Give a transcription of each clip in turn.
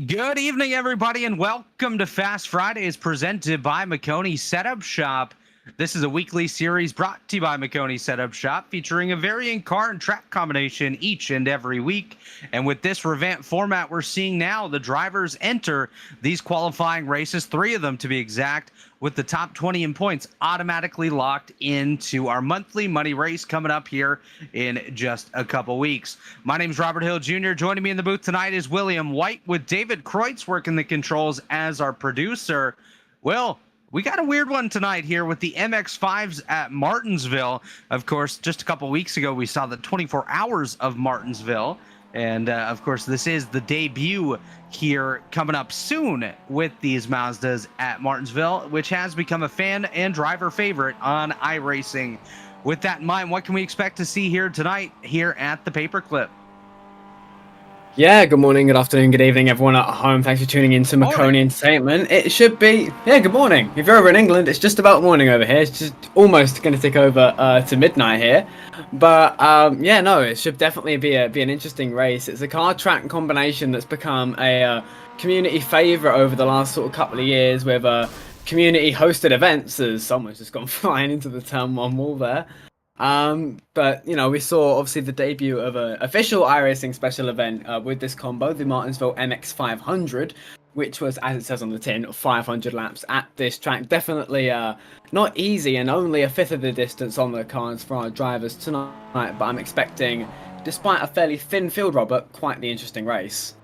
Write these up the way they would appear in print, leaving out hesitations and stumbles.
Good evening, everybody, and welcome to Fast Fridays presented by Maconi Setup Shop. This is a weekly series brought to you by Maconi Setup Shop, featuring a varying car and track combination each and every week. And with this revamped format we're seeing now, the drivers enter these qualifying races, 3 of them to be exact, with the top 20 in points automatically locked into our monthly money race coming up here in just a couple weeks. My name is Robert Hill Jr. Joining me in the booth tonight is William White, with David Kreutz working the controls as our producer. Will, we got a weird one tonight here with the MX-5s at Martinsville. Of course, just a couple weeks ago, we saw the 24 hours of Martinsville. And of course, this is the debut here coming up soon with these Mazdas at Martinsville, which has become a fan and driver favorite on iRacing. With that in mind, what can we expect to see here tonight here at the Paperclip? Yeah, good morning, good afternoon, good evening, everyone at home. Thanks for tuning in to Maconi Entertainment. It should be, good morning. If you're over in England, it's just about morning over here. It's just almost going to tick over to midnight here. But it should definitely be an interesting race. It's a car track combination that's become a community favourite over the last sort of couple of years with community hosted events, as someone's just gone flying into the turn one wall there. But we saw obviously the debut of an official iRacing special event with this combo, the Martinsville MX-500, which was, as it says on the tin, 500 laps at this track. Definitely not easy, and only a fifth of the distance on the cards for our drivers tonight. But I'm expecting, despite a fairly thin field, Robert, quite the interesting race.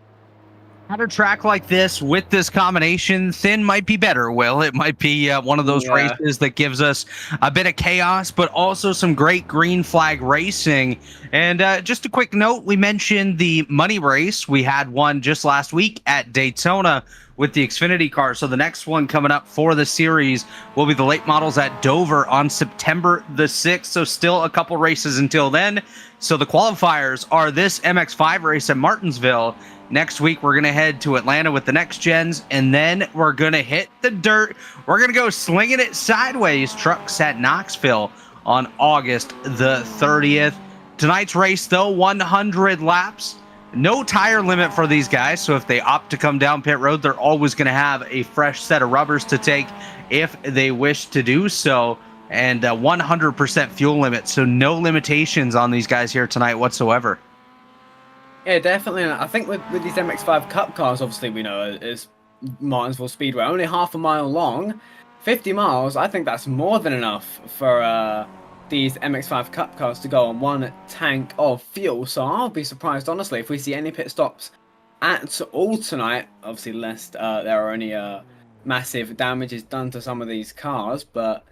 At a track like this, with this combination, thin might be better, Will. It might be one of those races that gives us a bit of chaos, but also some great green flag racing. And just a quick note, we mentioned the money race. We had one just last week at Daytona with the Xfinity car. So the next one coming up for the series will be the late models at Dover on September the 6th. So still a couple races until then. So the qualifiers are this MX-5 race at Martinsville. Next week, we're going to head to Atlanta with the next gens, and then we're going to hit the dirt. We're going to go slinging it sideways trucks at Knoxville on August the 30th. Tonight's race, though, 100 laps. No tire limit for these guys, so if they opt to come down pit road, they're always going to have a fresh set of rubbers to take if they wish to do so. And 100% fuel limit, so no limitations on these guys here tonight whatsoever. Yeah, definitely. I think with these MX-5 Cup cars, obviously we know is Martinsville Speedway, only half a mile long, 50 miles. I think that's more than enough for these MX-5 Cup cars to go on one tank of fuel. So I'll be surprised, honestly, if we see any pit stops at all tonight. Obviously, lest there are any massive damages done to some of these cars. But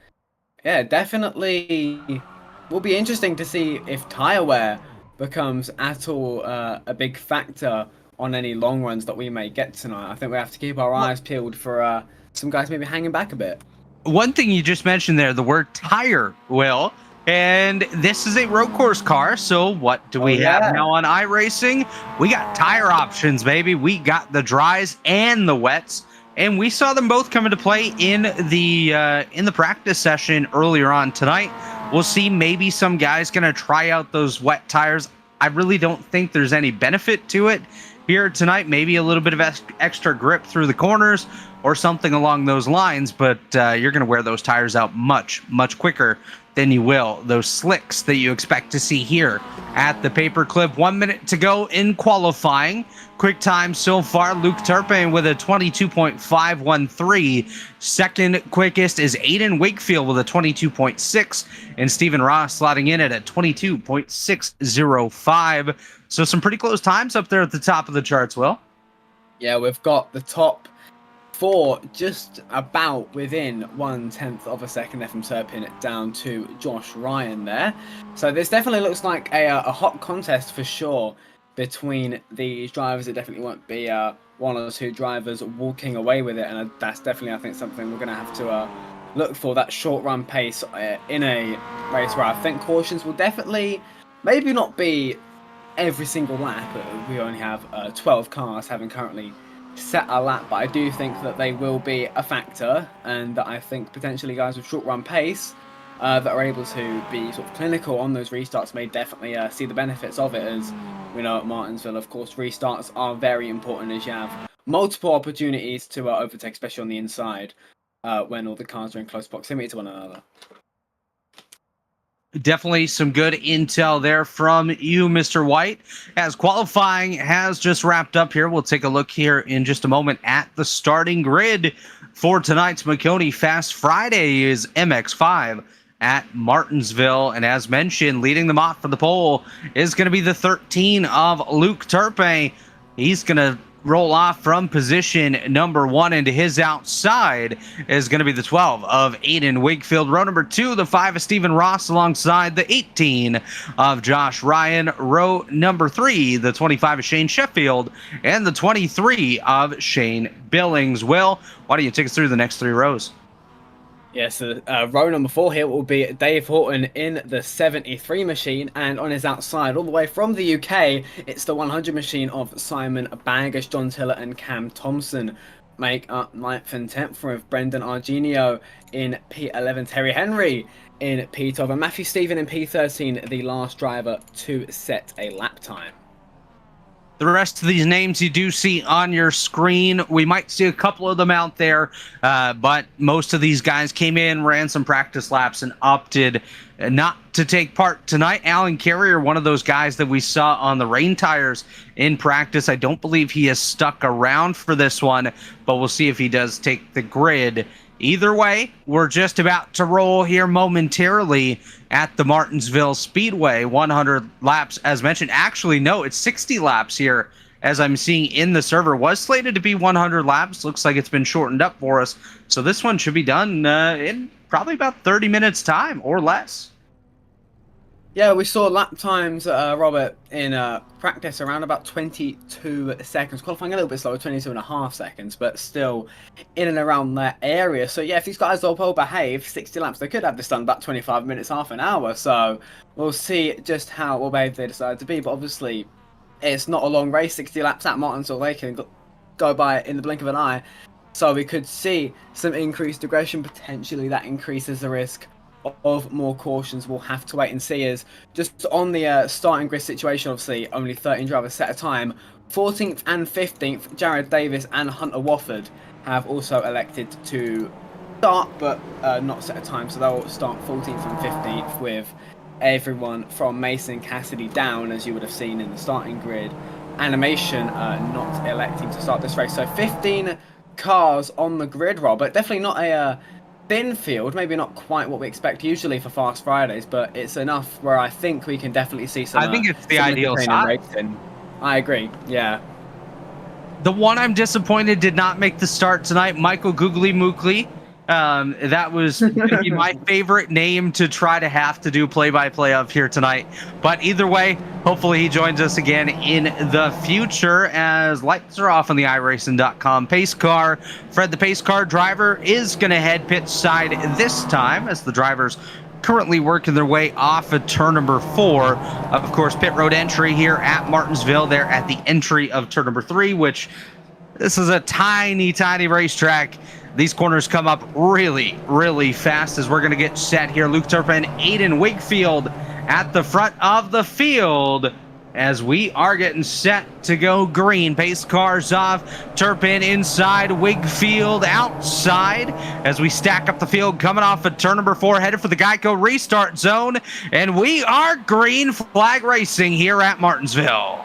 yeah, definitely will be interesting to see if tire wear becomes at all a big factor on any long runs that we may get tonight. I think we have to keep our eyes peeled for some guys maybe hanging back a bit. One thing you just mentioned there, the word tire, Will, and this is a road course car, so what do we have now on iRacing? We got tire options, baby. We got the dries and the wets, and we saw them both come into play in the practice session earlier on tonight. We'll see maybe some guys going to try out those wet tires. I really don't think there's any benefit to it here tonight. Maybe a little bit of extra grip through the corners or something along those lines, but you're going to wear those tires out much, much quicker than you will those slicks that you expect to see here at the Paperclip. 1 minute to go in qualifying. Quick time so far, Luke Turpin with a 22.513. Second quickest is Aiden Wakefield with a 22.6, and Stephen Ross slotting in at a 22.605. So some pretty close times up there at the top of the charts, Will. Yeah, we've got the top 4 just about within 1/10 of a second there from Turpin down to Josh Ryan there. So this definitely looks like a hot contest for sure between these drivers. It definitely won't be one or two drivers walking away with it, and that's definitely, I think, something we're going to have to look for, that short run pace in a race where I think cautions will definitely maybe not be every single lap. We only have 12 cars having currently set a lap, but I do think that they will be a factor, and that I think potentially guys with short run pace that are able to be sort of clinical on those restarts may definitely see the benefits of it. As we know at Martinsville, of course, restarts are very important, as you have multiple opportunities to overtake, especially on the inside when all the cars are in close proximity to one another. Definitely some good intel there from you, Mr. White. As qualifying has just wrapped up here, we'll take a look here in just a moment at the starting grid for tonight's Maconi Fast Friday is MX-5 at Martinsville. And as mentioned, leading them off for the pole is going to be the 13 of Luke Turpin. He's going to roll off from position number 1, into his outside is going to be the 12 of Aiden Wigfield. Row number 2, the 5 of Stephen Ross alongside the 18 of Josh Ryan. Row number 3, the 25 of Shane Sheffield and the 23 of Shane Billings. Will, why don't you take us through the next 3 rows? Yes, row number 4 here will be Dave Horton in the 73 machine, and on his outside, all the way from the UK, it's the 100 machine of Simon Bangas, John Tiller, and Cam Thompson. Make up 9th and 10th with Brendan Argenio in P11, Terry Henry in P12, and Matthew Stephen in P13, the last driver to set a lap time. The rest of these names you do see on your screen. We might see a couple of them out there, but most of these guys came in, ran some practice laps, and opted not to take part tonight. Alan Carrier, one of those guys that we saw on the rain tires in practice. I don't believe he has stuck around for this one, but we'll see if he does take the grid. Either way, we're just about to roll here momentarily at the Martinsville Speedway. 100 laps, as mentioned. Actually, no, it's 60 laps here, as I'm seeing in the server. Was slated to be 100 laps. Looks like it's been shortened up for us. So this one should be done in probably about 30 minutes time or less. Yeah, we saw lap times, Robert, in practice around about 22 seconds. Qualifying a little bit slower, 22.5 seconds, but still in and around that area. So yeah, if these guys all well behave, 60 laps, they could have this done about 25 minutes, half an hour. So we'll see just how well behaved they decide to be. But obviously, it's not a long race. 60 laps at Martinsville, they can go by in the blink of an eye. So we could see some increased aggression. Potentially that increases the risk of more cautions. We'll have to wait and see. As just on the starting grid situation, obviously only 13 drivers set a time. 14th and 15th, Jared Davis and Hunter Wofford have also elected to start, but not set a time, so they'll start 14th and 15th with everyone from Mason Cassidy down, as you would have seen in the starting grid animation, not electing to start this race. So 15 cars on the grid, Rob, but definitely not a thin field, maybe not quite what we expect usually for Fast Fridays, but it's enough where I think we can definitely see some. I think it's the ideal size. I agree, yeah. The one I'm disappointed did not make the start tonight, Michael Googly Mookly. That was going to be my favorite name to try to have to do play-by-play of here tonight. But either way, hopefully he joins us again in the future, as lights are off on the iRacing.com pace car. Fred, the pace car driver, is going to head pit side this time, as the drivers currently working their way off of turn number 4. Of course, pit road entry here at Martinsville. They're at the entry of turn number 3, which this is a tiny, tiny racetrack. These corners come up really, really fast as we're going to get set here. Luke Turpin, Aiden Wigfield at the front of the field as we are getting set to go green. Pace cars off, Turpin inside, Wigfield outside as we stack up the field, coming off of turn number 4, headed for the Geico restart zone. And we are green flag racing here at Martinsville.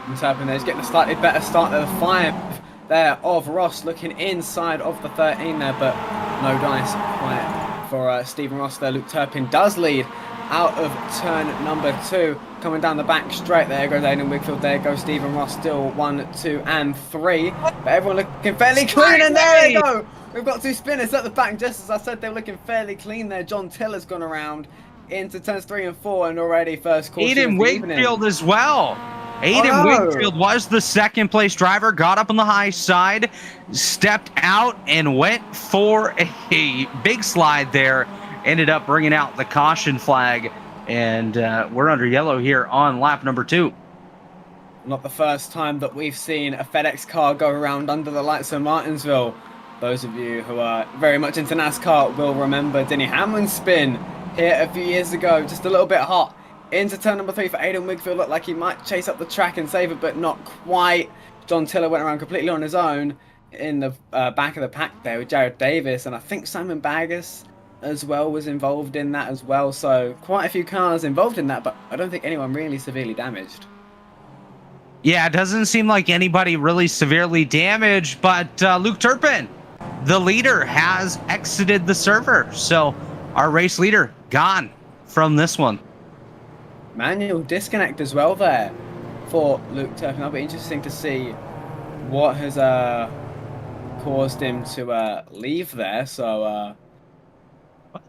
What's happening there? He's getting a slightly better start than the 5 there of Ross, looking inside of the 13 there, but no dice quite for Stephen Ross there. Luke Turpin does lead out of turn number 2, coming down the back straight. There goes Aiden Wigfield, there goes Stephen Ross, still 1, 2 and 3, but everyone looking fairly clean, and there they go. We've got 2 spinners at the back, just as I said, they were looking fairly clean there. John Tiller's gone around into turns 3 and 4, and already first caution. Aiden Wigfield as well. Aiden Wigfield was the second place driver, got up on the high side, stepped out and went for a big slide there, ended up bringing out the caution flag, and we're under yellow here on lap number 2. Not the first time that we've seen a FedEx car go around under the lights of Martinsville. Those of you who are very much into NASCAR will remember Denny Hamlin's spin here a few years ago, just a little bit hot. Into turn number 3 for Aiden Wigfield. Looked like he might chase up the track and save it, but not quite. John Tiller went around completely on his own in the back of the pack there with Jared Davis, and I think Simon Baggis as well was involved in that as well. So quite a few cars involved in that, but I don't think anyone really severely damaged. Yeah, it doesn't seem like anybody really severely damaged, but Luke Turpin, the leader, has exited the server. So our race leader gone from this one. Manual disconnect as well there for Luke Turpin. That'll be interesting to see what has caused him to leave there. So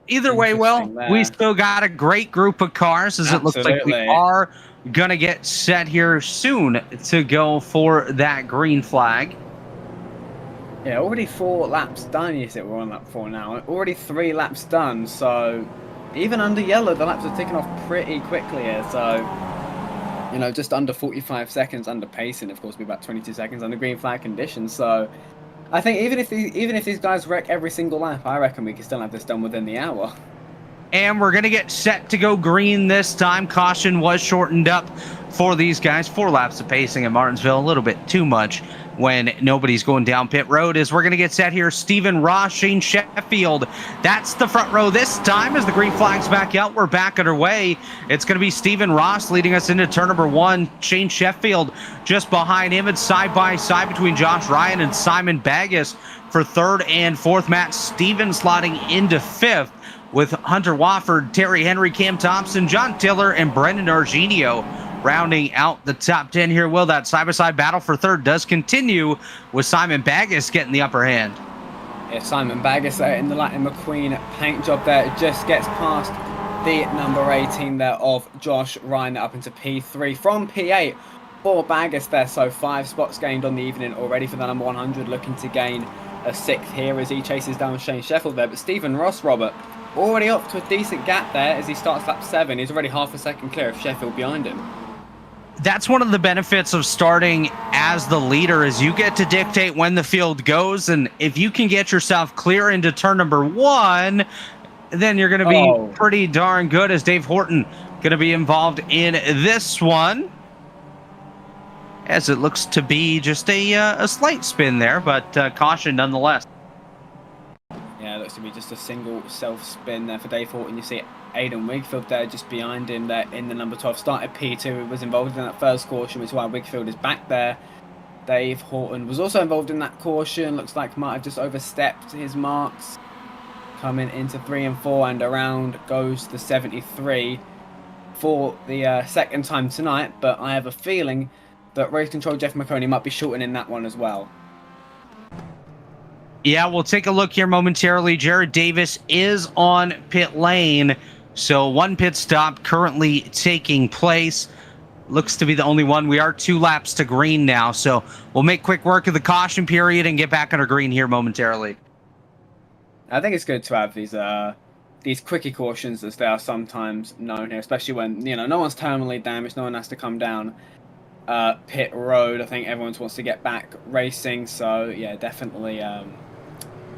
either way, we still got a great group of cars, as it looks like we are gonna get set here soon to go for that green flag. Yeah, already 4 laps done. You said we're on lap 4 now. Already 3 laps done. So even under yellow, the laps are ticking off pretty quickly here. So, you know, just under 45 seconds under pacing. Of course, be about 22 seconds under green flag conditions. So I think even if these guys wreck every single lap, I reckon we can still have this done within the hour. And we're going to get set to go green this time. Caution was shortened up for these guys. 4 laps of pacing at Martinsville, a little bit too much when nobody's going down pit road. As we're going to get set here, Stephen Ross, Shane Sheffield. That's the front row this time as the green flag's back out. We're back underway. It's going to be Stephen Ross leading us into turn number 1. Shane Sheffield just behind him. It's side by side between Josh Ryan and Simon Baggis for 3rd and 4th. Matt Stevens slotting into 5th, with Hunter Wofford, Terry Henry, Cam Thompson, John Tiller, and Brendan Argenio rounding out the top 10 here. Will that side-by-side battle for 3rd does continue, with Simon Baggis getting the upper hand. Yeah, Simon Baggis there in the Latin McQueen paint job there. It just gets past the number 18 there of Josh Ryan up into P3 from P8 for Baggis there. So 5 spots gained on the evening already for the number 100, looking to gain a 6th here as he chases down Shane Sheffield there. But Stephen Ross, Robert, already up to a decent gap there as he starts lap 7. He's already half a second clear of Sheffield behind him. That's one of the benefits of starting as the leader, is you get to dictate when the field goes, and if you can get yourself clear into turn number 1, then you're going to be pretty darn good, as Dave Horton going to be involved in this one, as it looks to be just a slight spin there, but caution nonetheless. Yeah, it looks to be just a single self-spin there for Dave Horton. You see Aidan Wigfield there just behind him there in the number 12. Started P2, was involved in that first caution, which is why Wigfield is back there. Dave Horton was also involved in that caution. Looks like might have just overstepped his marks. Coming into 3 and 4, and around goes the 73 for the 2nd time tonight. But I have a feeling that race control Jeff Maconi might be shortening that one as well. Yeah, we'll take a look here momentarily. Jared Davis is on pit lane, so 1 pit stop currently taking place. Looks to be the only one. We are 2 laps to green now, so we'll make quick work of the caution period and get back under green here momentarily. I think it's good to have these quickie cautions, as they are sometimes known here, especially when, you know, no one's terminally damaged, no one has to come down pit road. I think everyone wants to get back racing, so yeah, definitely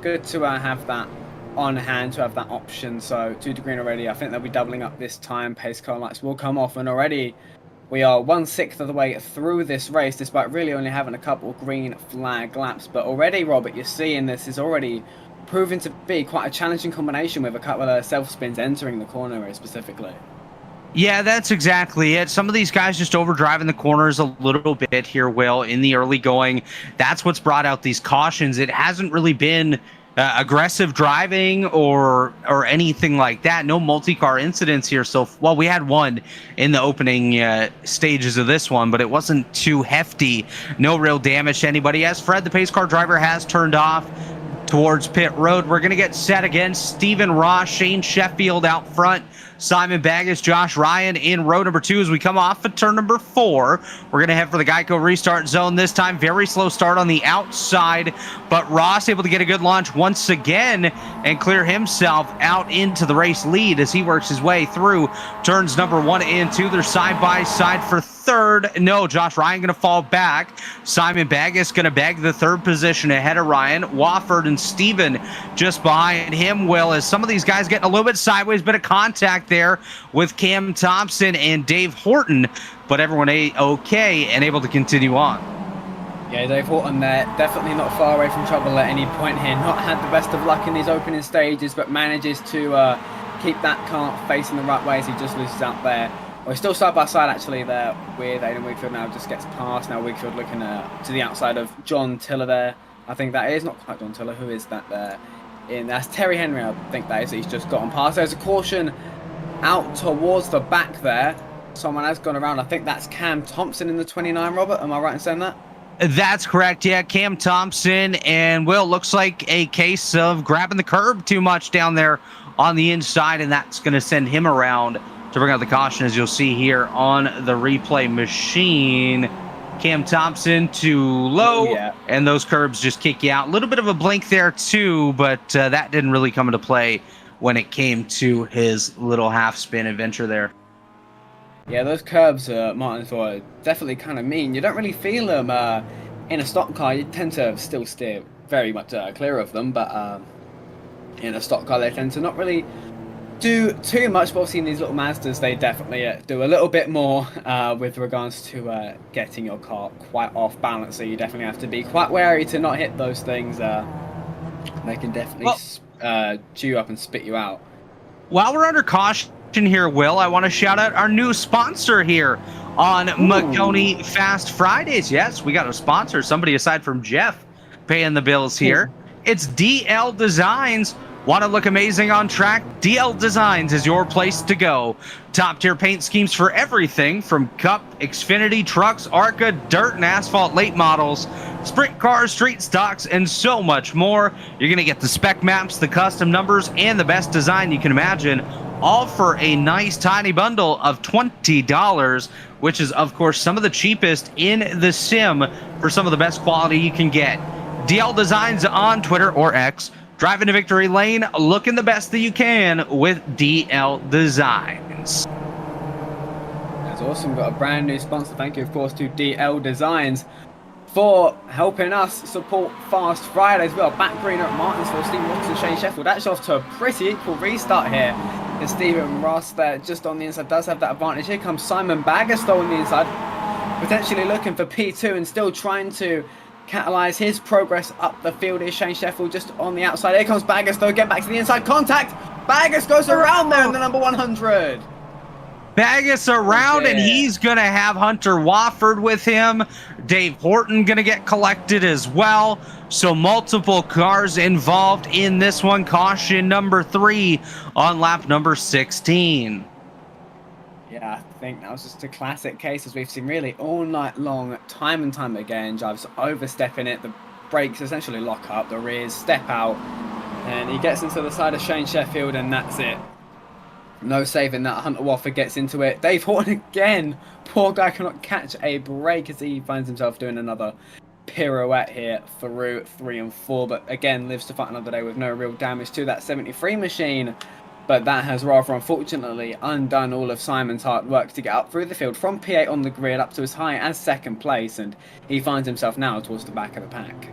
good to have that on hand, to have that option. So 2 to green already. I think they'll be doubling up this time. Pace car lights will come off, and already we are 1/6 of the way through this race, despite really only having a couple green flag laps. But already, Robert, you're seeing this is already proven to be quite a challenging combination, with a couple of self spins entering the corner area specifically. Yeah, that's exactly it. Some of these guys just overdriving the corners a little bit here, Will, in the early going. That's what's brought out these cautions. It hasn't really been aggressive driving or anything like that. No multi-car incidents here. So, well, we had one in the opening stages of this one, but it wasn't too hefty. No real damage to anybody. As Fred, the pace car driver, has turned off towards pit road. We're going to get set against Stephen Ross, Shane Sheffield out front, Simon Baggis, Josh Ryan in row number 2 as we come off of turn number 4. We're going to head for the Geico restart zone this time. Very slow start on the outside, but Ross able to get a good launch once again and clear himself out into the race lead as he works his way through turns number 1 and 2. They're side by side for 3rd. No, Josh Ryan going to fall back. Simon Baggis going to bag the 3rd position ahead of Ryan. Wofford and Steven just behind him. Will, as some of these guys getting a little bit sideways, bit of contact there with Cam Thompson and Dave Horton, but everyone okay and able to continue on. Yeah, Dave Horton there, definitely not far away from trouble at any point here. Not had the best of luck in these opening stages, but manages to keep that car facing the right way as he just loses out there. We're still side by side actually there with Aiden Wigfield now, just gets past. Now Wigfield looking to the outside of John Tiller there. I think that is not quite John Tiller. Who is that there? That's Terry Henry, I think that is. He's just gotten past. There's a caution out towards the back there. Someone has gone around. I think that's Cam Thompson in the 29, Robert. Am I right in saying that? That's correct. Yeah, Cam Thompson. And Will, looks like a case of grabbing the curb too much down there on the inside, and that's going to send him around to bring out the caution, as you'll see here on the replay machine. Cam Thompson too low, and those curbs just kick you out. A little bit of a blink there too, but that didn't really come into play when it came to his little half spin adventure there. Yeah, those curbs, Martinsville, are definitely kind of mean. You don't really feel them in a stock car. You tend to still steer very much clear of them, but in a stock car they tend to not really do too much. But obviously in these little Mazdas they definitely do a little bit more with regards to getting your car quite off balance. So you definitely have to be quite wary to not hit those things. They can definitely chew you up and spit you out. While we're under caution here, Will, I want to shout out our new sponsor here on Maconi Fast Fridays. Yes, we got a sponsor, somebody aside from Jeff paying the bills here. It's DL Designs. Want to look amazing on track? DL Designs is your place to go. Top tier paint schemes for everything from Cup, Xfinity, trucks, ARCA, dirt and asphalt late models, sprint cars, street stocks, and so much more. You're going to get the spec maps, the custom numbers, and the best design you can imagine, all for a nice tiny bundle of $20, which is, of course, some of the cheapest in the sim for some of the best quality you can get. DL Designs on Twitter or X. Driving to victory lane, looking the best that you can with DL Designs. That's awesome. Got a brand new sponsor. Thank you, of course, to DL Designs for helping us support Fast Fridays. We are back green at Martinsville. Stephen Ross and Shane Sheffield. Actually off to a pretty equal restart here. And Stephen Ross there just on the inside does have that advantage. Here comes Simon Baggerstow on the inside. Potentially looking for P2 and still trying to catalyze his progress up the field. Is Shane Sheffield just on the outside. Here comes Baggerstow, get back to the inside, contact. Baggerstow goes around there in the number 100. Baggus around, and he's going to have Hunter Wofford with him. Dave Horton going to get collected as well. So multiple cars involved in this one. Caution number 3 on lap number 16. Yeah, I think that was just a classic case, as we've seen really all night long, time and time again. Drives overstepping it, the brakes essentially lock up, the rears step out, and he gets into the side of Shane Sheffield, and that's it. No saving that. Hunter Wofford gets into it. Dave Horton again. Poor guy cannot catch a break as he finds himself doing another pirouette here through 3 and 4, but again lives to fight another day with no real damage to that 73 machine. But that has rather unfortunately undone all of Simon's hard work to get up through the field from P8 on the grid up to as high as 2nd place, and he finds himself now towards the back of the pack.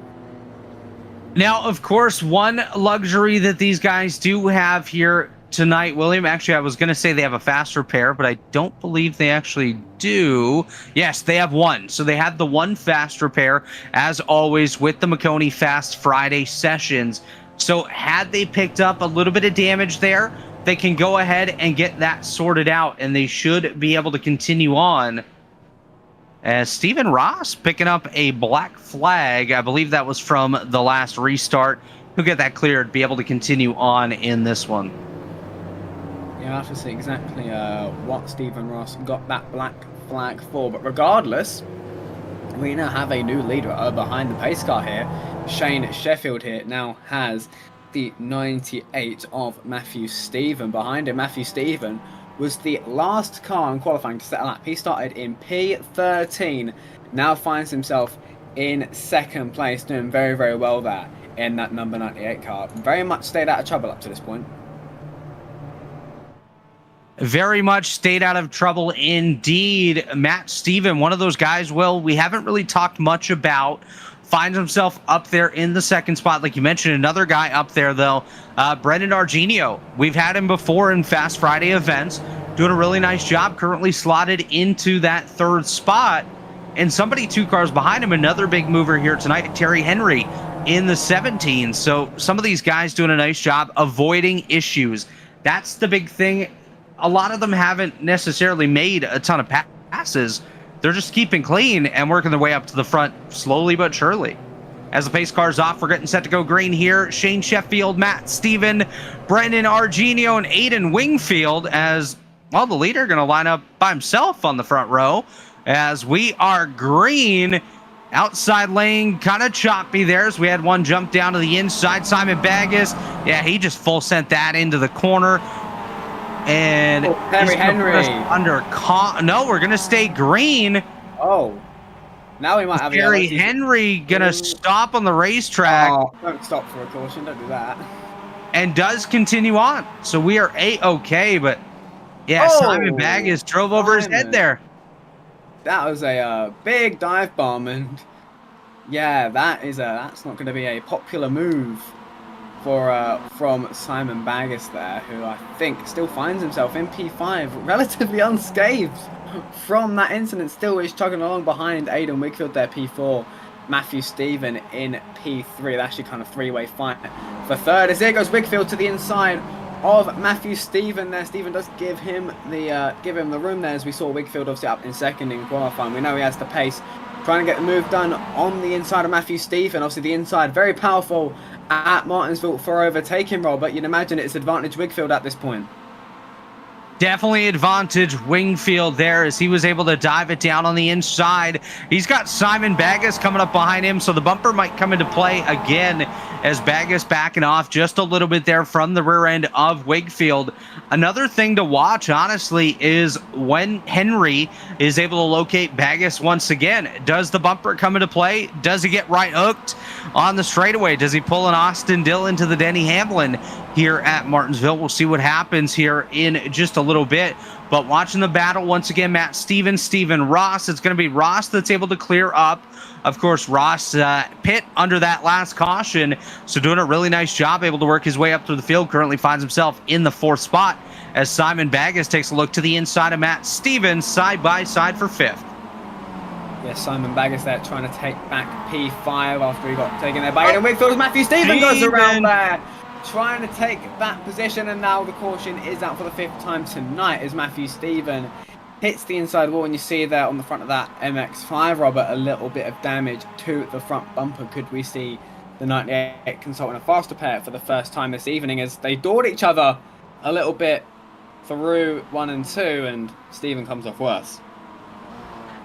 Now, of course, one luxury that these guys do have here tonight, William, actually I was going to say they have a fast repair, but I don't believe they actually do. Yes, they have one. So they have the one fast repair, as always, with the Maconi Fast Friday sessions. So had they picked up a little bit of damage there, they can go ahead and get that sorted out, and they should be able to continue on. As Stephen Ross picking up a black flag, I believe that was from the last restart. He'll get that cleared, be able to continue on in this one. Yeah, I have to see exactly what Stephen Ross got that black flag for, but regardless, we now have a new leader behind the pace car here. Shane Sheffield here now has the 98 of Matthew Stephen behind him. Matthew Stephen was the last car in qualifying to set a lap. He started in P13, now finds himself in 2nd place, doing very, very well there in that number 98 car. Very much stayed out of trouble up to this point. Very much stayed out of trouble indeed. Matt Stephen, one of those guys, Will, we haven't really talked much about. Finds himself up there in the 2nd spot. Like you mentioned, another guy up there, though, Brendan Argenio. We've had him before in Fast Friday events, doing a really nice job, currently slotted into that 3rd spot. And somebody 2 cars behind him, another big mover here tonight, Terry Henry in the 17. So some of these guys doing a nice job avoiding issues. That's the big thing. A lot of them haven't necessarily made a ton of passes. They're just keeping clean and working their way up to the front slowly but surely. As the pace car's off, we're getting set to go green here. Shane Sheffield, Matt Steven, Brendan Argenio, and Aiden Wingfield as, well, the leader going to line up by himself on the front row as we are green. Outside lane, kind of choppy there as we had one jump down to the inside. Simon Baggis, yeah, he just full sent that into the corner. And Henry. No, we're going to stay green. Oh. Now we might have Terry Henry gonna stop on the racetrack. Oh, don't stop for a caution. Don't do that. And does continue on. So we are a-okay, but yeah, Simon Baggis drove over his head there. That was a big dive bomb, and yeah, that's not going to be a popular move for from Simon Baggis there, who I think still finds himself in P5 relatively unscathed from that incident. Still is chugging along behind Aiden Wigfield there, P4. Matthew Stephen in P3. That's actually kind of three-way fight for third. As here goes Wigfield to the inside of Matthew Stephen there. Stephen does give him the room there, as we saw Wigfield obviously up in second in qualifying. We know he has the pace. Trying to get the move done on the inside of Matthew Stephen. Obviously the inside very powerful at Martinsville for overtaking role, but you'd imagine it's advantage Wigfield at this point. Definitely advantage Wingfield there as he was able to dive it down on the inside. He's got Simon Baggis coming up behind him, so the bumper might come into play again as Baggis backing off just a little bit there from the rear end of Wigfield. Another thing to watch, honestly, is when Henry is able to locate Baggis once again. Does the bumper come into play? Does he get right hooked on the straightaway? Does he pull an Austin Dillon to the Denny Hamlin here at Martinsville? We'll see what happens here in just a little bit. But watching the battle once again, Matt Stevens, Steven Ross. It's going to be Ross that's able to clear up. Of course, Ross pit under that last caution, so doing a really nice job, able to work his way up through the field. Currently finds himself in the 4th spot as Simon Baggis takes a look to the inside of Matt Stevens, side by side for 5th. Yeah, Simon Baggis there trying to take back P5 after he got taken there by Aiden Wigfield. Matthew Stephen goes around there, trying to take that position, and now the caution is out for the 5th time tonight as Matthew Stephen hits the inside wall, and you see there on the front of that MX-5, Robert, a little bit of damage to the front bumper. Could we see the 98 Consultant a faster pair for the first time this evening as they doored each other a little bit through 1 and 2, and Stephen comes off worse.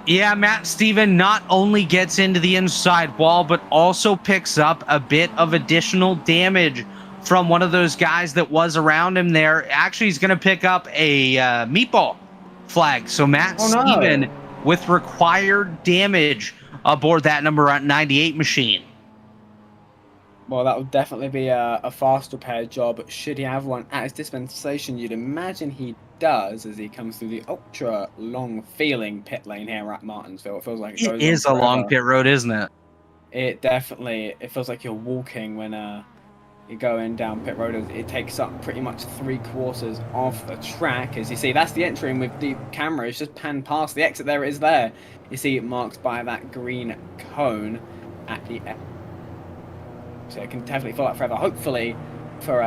Yeah, Matt Stephen not only gets into the inside wall, but also picks up a bit of additional damage from one of those guys that was around him there. Actually, he's going to pick up a meatball flag. So Matt Stephen with required damage aboard that number 98 machine. Well, that would definitely be a fast repair job should he have one at his dispensation. You'd imagine he does as he comes through the ultra long feeling pit lane here at Martinsville. It feels like it is a long pit road, isn't it? It feels like you're walking when you're going down pit road. It takes up pretty much 3/4 of the track. As you see, that's the entry in with the camera. It's just panned past the exit. There it is there. You see it marked by that green cone at the end. So it can definitely follow up forever. Hopefully, for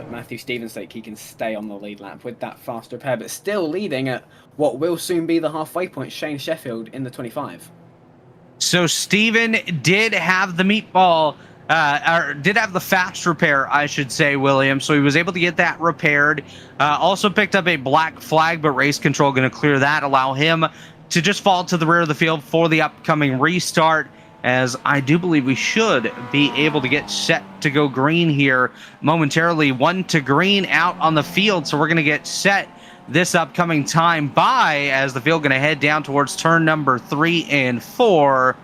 Matthew Stevens' sake, he can stay on the lead lap with that fast repair, but still leading at what will soon be the halfway point, Shane Sheffield in the 25. So Steven did have the meatball, or did have the fast repair, I should say, William. So he was able to get that repaired. Also picked up a black flag, but race control going to clear that, allow him to just fall to the rear of the field for the upcoming restart, as I do believe we should be able to get set to go green here momentarily. 1 to green out on the field, so we're going to get set this upcoming time by as the field going to head down towards turn number 3 and 4.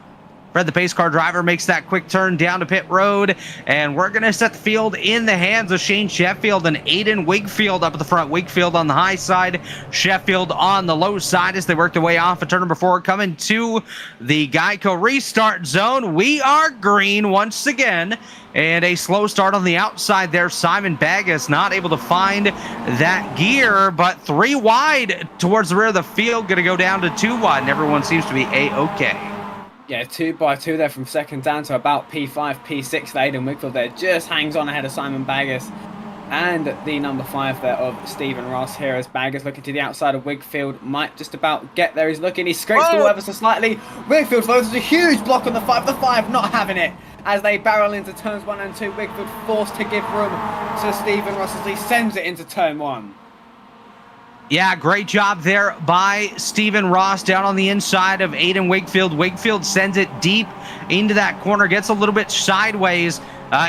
Fred, the pace car driver, makes that quick turn down to pit road, and we're going to set the field in the hands of Shane Sheffield and Aiden Wigfield up at the front. Wigfield on the high side, Sheffield on the low side as they work their way off of turn number 4, coming to the Geico restart zone. We are green once again, and a slow start on the outside there. Simon Bagas not able to find that gear, but 3 wide towards the rear of the field, going to go down to 2 wide, and everyone seems to be A-okay. Yeah, 2 by 2 there from second down to about P5, P6 for Aiden Wigfield there. Just hangs on ahead of Simon Bagas. And the number 5 there of Stephen Ross here as Bagas looking to the outside of Wigfield. Might just about get there. He's looking. He scrapes the wall ever so slightly. Wigfield throws a huge block on the 5. The 5 not having it. As they barrel into turns 1 and 2, Wigfield forced to give room to Stephen Ross as he sends it into turn 1. Yeah, great job there by Stephen Ross down on the inside of Aiden Wigfield. Wigfield sends it deep into that corner, gets a little bit sideways.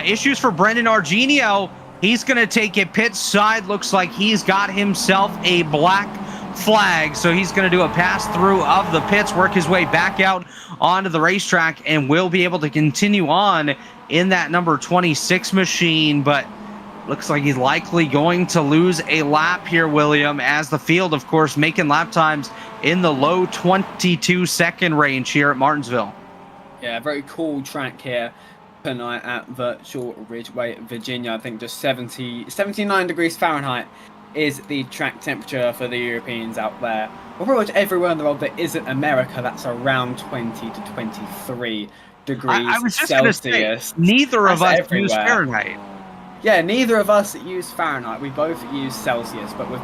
Issues for Brendan Argenio. He's going to take it pit side. Looks like he's got himself a black flag. So he's going to do a pass through of the pits, work his way back out onto the racetrack, and will be able to continue on in that number 26 machine. But looks like he's likely going to lose a lap here, William, as the field, of course, making lap times in the low 22-second range here at Martinsville. Yeah, very cool track here tonight at Virtual Ridgeway, Virginia. I think just 79 degrees Fahrenheit is the track temperature for the Europeans out there. Well, pretty much everywhere in the world that isn't America, that's around 20 to 23 degrees I was just going to say, neither of us use Fahrenheit. Yeah, neither of us use Fahrenheit. We both use Celsius, but we've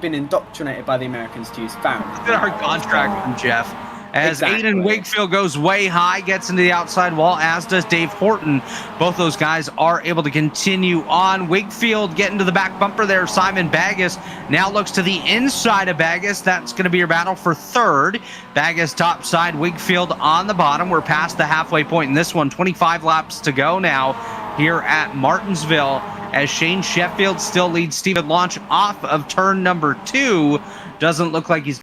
been indoctrinated by the Americans to use Fahrenheit. Look at our contract from Jeff. As Aiden Wigfield goes way high, gets into the outside wall, as does Dave Horton. Both those guys are able to continue on. Wigfield getting to the back bumper there. Simon Bagas now looks to the inside of Bagas. That's going to be your battle for third. Bagas top side, Wigfield on the bottom. We're past the halfway point in this one. 25 laps to go now here at Martinsville, as Shane Sheffield still leads Stephen Launch off of turn number 2. Doesn't look like he's